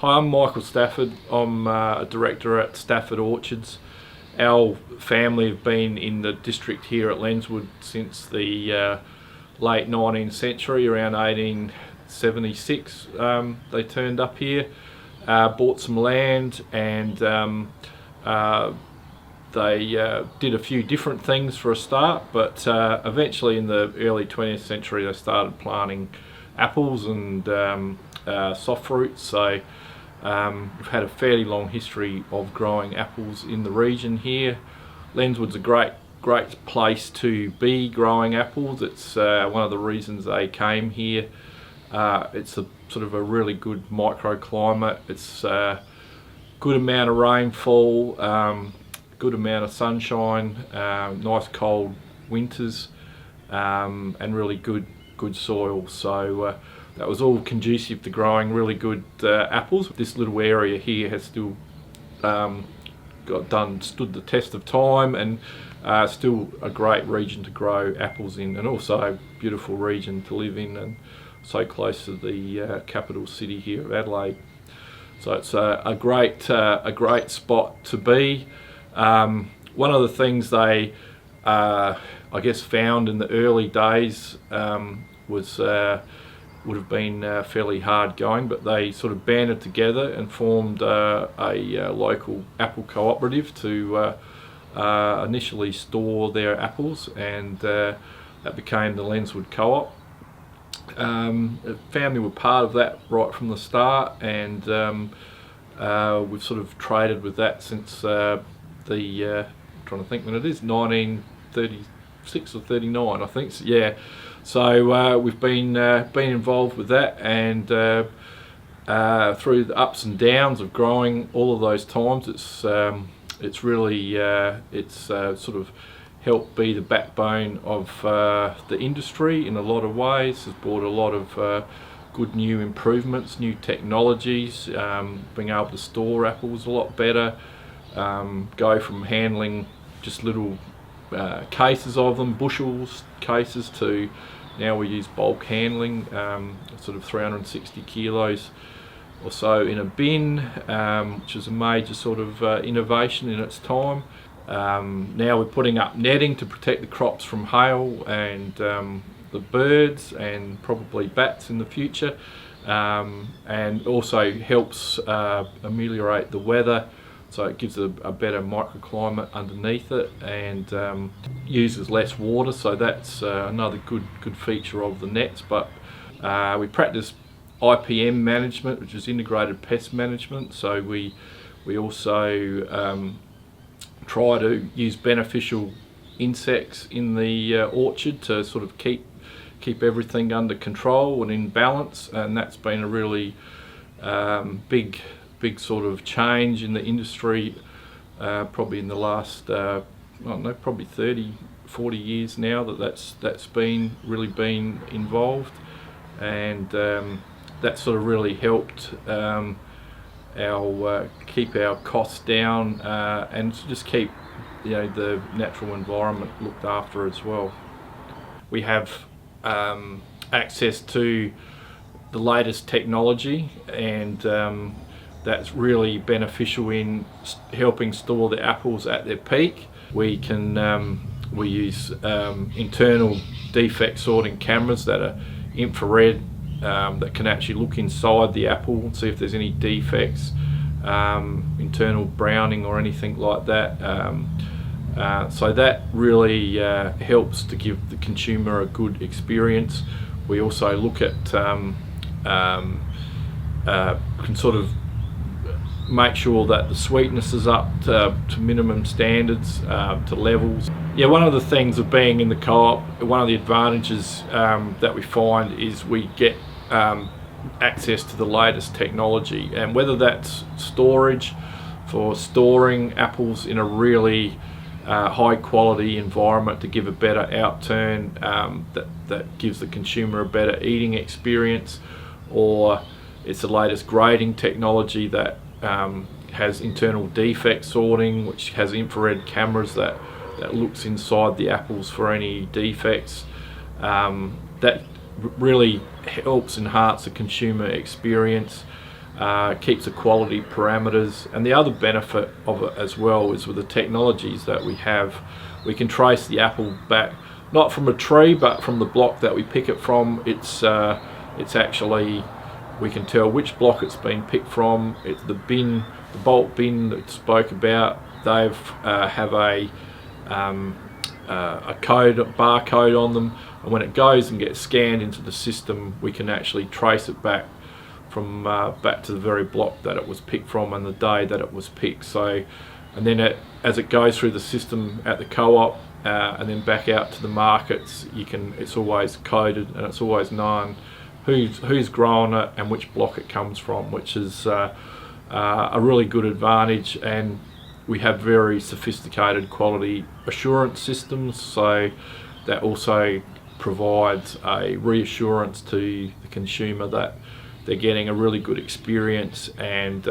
Hi, I'm Michael Stafford. I'm a director at Stafford Orchards. Our family have been in the district here at Lenswood since the late 19th century, around 1876. They turned up here, bought some land, and they did a few different things for a start, but eventually in the early 20th century they started planting apples and soft fruits. So we've had a fairly long history of growing apples in the region here. Lenswood's a great place to be growing apples. It's one of the reasons they came here. It's a sort of a really good microclimate. It's a good amount of rainfall, good amount of sunshine, nice cold winters, and really good soil. So that was all conducive to growing really good apples. This little area here has still stood the test of time, and still a great region to grow apples in, and also a beautiful region to live in, and so close to the capital city here of Adelaide. So it's a great spot to be. One of the things they I guess found in the early days was would have been fairly hard going, but they sort of banded together and formed a local apple cooperative to initially store their apples, and that became the Lenswood Co-op. The family were part of that right from the start, and we've sort of traded with that since I'm trying to think when it is, 1936 or 39 I think, so, yeah. So we've been involved with that, and through the ups and downs of growing all of those times, it's really sort of helped be the backbone of the industry in a lot of ways. Has brought a lot of good new improvements, new technologies, being able to store apples a lot better, go from handling just little cases of them, bushels cases, to now we use bulk handling, sort of 360 kilos or so in a bin, which is a major sort of innovation in its time. Now we're putting up netting to protect the crops from hail and the birds and probably bats in the future, and also helps ameliorate the weather. So it gives a better microclimate underneath it, and uses less water. So that's another good feature of the nets. But we practice IPM management, which is integrated pest management. So we also try to use beneficial insects in the orchard to sort of keep everything under control and in balance. And that's been a really big sort of change in the industry, probably in the last I don't know, probably 30-40 years now that's really been involved, and that sort of really helped keep our costs down, and just keep the natural environment looked after as well. We have access to the latest technology, and that's really beneficial in helping store the apples at their peak. We use internal defect sorting cameras that are infrared, that can actually look inside the apple and see if there's any defects, internal browning or anything like that. So that really helps to give the consumer a good experience. We also look at can sort of make sure that the sweetness is up to minimum standards, to levels. Yeah, one of the things of being in the co-op, one of the advantages that we find is we get access to the latest technology, and whether that's storage for storing apples in a really high quality environment to give a better outturn, that gives the consumer a better eating experience, or it's the latest grading technology that has internal defect sorting, which has infrared cameras that looks inside the apples for any defects. That really helps enhance the consumer experience. keeps the quality parameters. And the other benefit of it as well is with the technologies that we have, we can trace the apple back, not from a tree, but from the block that we pick it from. It's actually, we can tell which block it's been picked from. It's the bin, the bulk bin that spoke about. They've have a code, barcode on them, and when it goes and gets scanned into the system, we can actually trace it back from back to the very block that it was picked from and the day that it was picked. So, and then as it goes through the system at the co-op and then back out to the markets, it's always coded and it's always known who's grown it and which block it comes from, which is a really good advantage. And we have very sophisticated quality assurance systems, so that also provides a reassurance to the consumer that they're getting a really good experience, and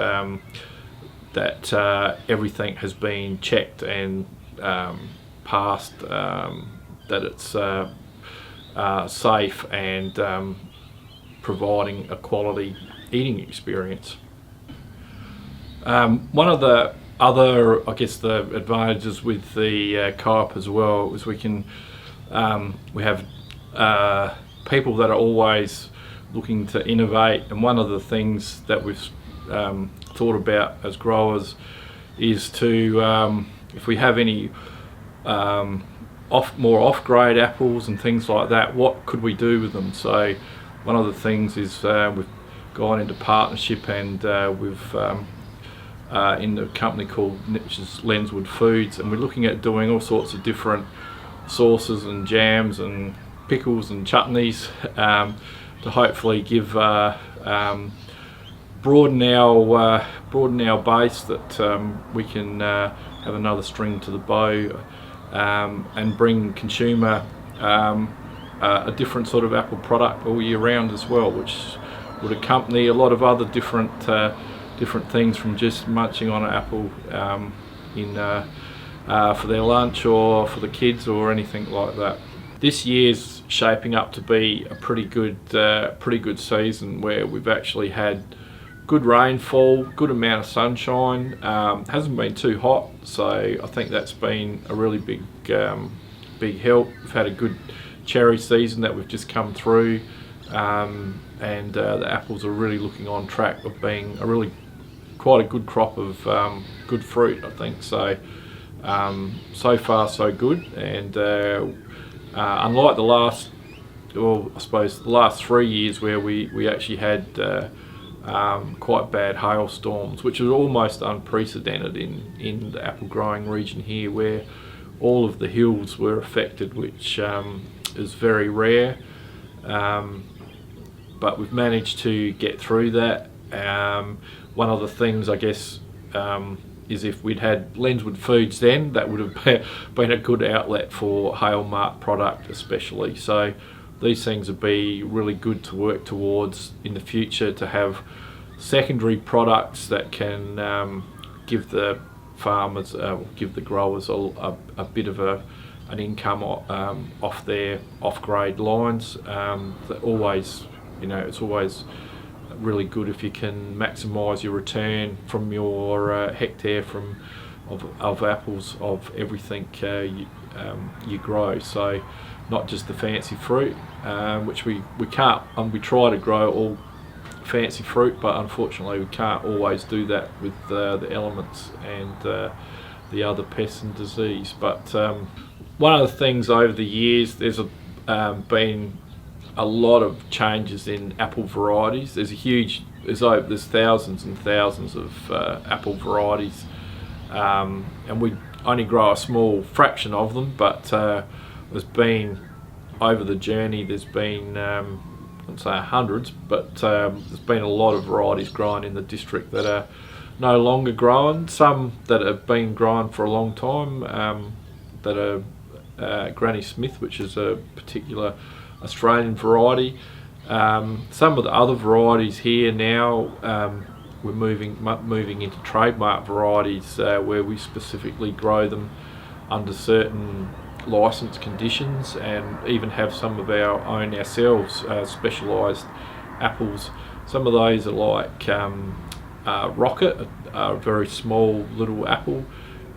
that everything has been checked and passed, that it's safe and providing a quality eating experience. One of the other, I guess, the advantages with the co-op as well is we have people that are always looking to innovate, and one of the things that we've thought about as growers is to, if we have any more off-grade apples and things like that, what could we do with them? So one of the things is we've gone into partnership, and we've in a company which is Lenswood Foods, and we're looking at doing all sorts of different sauces and jams and pickles and chutneys to hopefully give broaden our base, that we can have another string to the bow, and bring consumer a different sort of apple product all year round as well, which would accompany a lot of other different things from just munching on an apple for their lunch or for the kids or anything like that. This year's shaping up to be a pretty good season, where we've actually had good rainfall, good amount of sunshine. Hasn't been too hot, so I think that's been a really big help. We've had a good cherry season that we've just come through, and the apples are really looking on track of being quite a good crop of good fruit, I think. So so far so good, and unlike the last 3 years where we actually had quite bad hailstorms, which was almost unprecedented in the apple growing region here, where all of the hills were affected, which is very rare, but we've managed to get through that. One of the things, I guess, is if we'd had Lenswood Foods then, that would have been a good outlet for hail mark product especially. So these things would be really good to work towards in the future, to have secondary products that can give the farmers, give the growers a bit of an income off their off-grade lines. That always, it's always really good if you can maximise your return from your hectare of apples, of everything you grow. So not just the fancy fruit, which we can't, we try to grow all fancy fruit, but unfortunately we can't always do that with the elements and the other pests and disease. But one of the things over the years, there's been a lot of changes in apple varieties. There's thousands and thousands of apple varieties, and we only grow a small fraction of them, but there's been, over the journey, there's been, I wouldn't say hundreds, but there's been a lot of varieties grown in the district that are no longer grown, some that have been grown for a long time, that are Granny Smith, which is a particular Australian variety. Some of the other varieties here now, we're moving into trademark varieties, where we specifically grow them under certain licence conditions, and even have some of our own specialised apples Some of those are like Rocket, a very small little apple,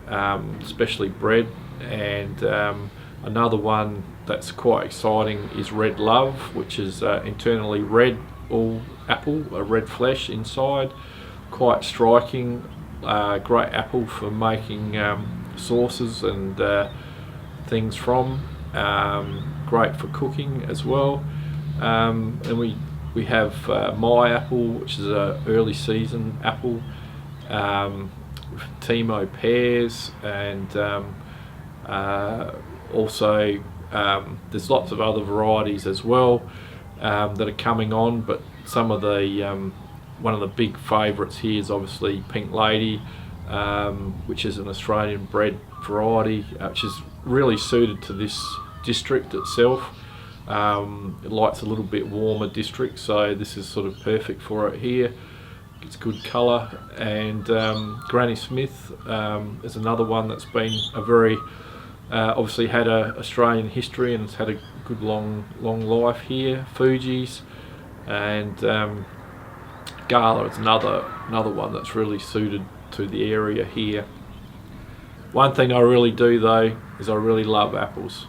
especially bred, and another one that's quite exciting is Red Love, which is internally red, all apple, a red flesh inside, quite striking, great apple for making sauces and things from, great for cooking as well. And we have My Apple, which is an early season apple, Timo pears, and also there's lots of other varieties as well that are coming on, but some of the one of the big favourites here is obviously Pink Lady, which is an Australian bred variety, which is really suited to this district itself. It likes a little bit warmer district, so this is sort of perfect for it here. It's good colour. And Granny Smith is another one that's been a very obviously had a Australian history and it's had a good long life here. Fuji's, and Gala is another one that's really suited to the area here. One thing I really do though is I really love apples.